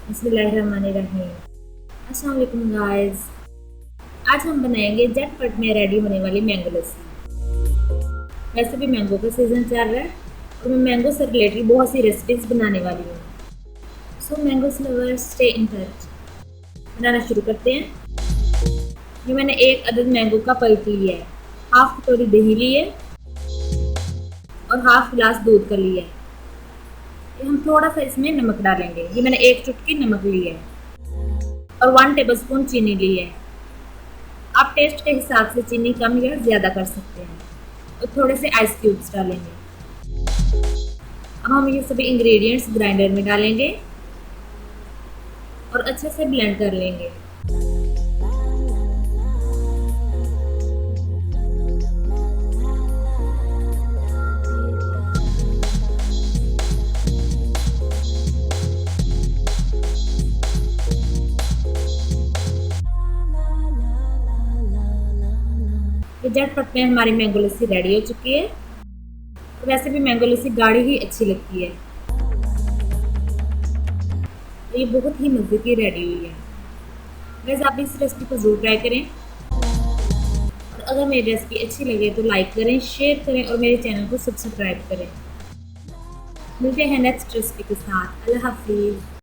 बिस्मिल्लाहिर्रहमानिर्रहीम। अस्सलाम वालेकुम गाइस। आज हम बनाएंगे झटपट में रेडी होने वाली मैंगो लस्सी। वैसे भी मैंगो का सीज़न चल रहा है और मैं मैंगो से रिलेटेड बहुत सी रेसिपीज बनाने वाली हूँ। So mangoes lovers stay in touch. बनाना शुरू करते हैं। ये मैंने एक अदद मैंगो का पल्प लिया है, हाफ कटोरी दही ली है और हाफ गिलास दूध का लिया है। हम थोड़ा सा इसमें नमक डालेंगे। ये मैंने एक चुटकी नमक ली है और 1 टेबलस्पून चीनी ली है। आप टेस्ट के हिसाब से चीनी कम या ज़्यादा कर सकते हैं और थोड़े से आइस क्यूब्स डालेंगे। अब हम ये सभी इंग्रेडिएंट्स ग्राइंडर में डालेंगे और अच्छे से ब्लेंड कर लेंगे। ये झटपट में हमारी मैंगो लस्सी रेडी हो चुकी है। वैसे भी मैंगो लस्सी गाढ़ी ही अच्छी लगती है। ये बहुत ही मज़े की रेडी हुई है। वैसे आप इस रेसिपी को ज़रूर ट्राई करें और अगर मेरी रेसिपी अच्छी लगे तो लाइक करें, शेयर करें और मेरे चैनल को सब्सक्राइब करें। मिलते हैं नेक्स्ट रेसिपी के साथ। अल्लाह हाफिज़।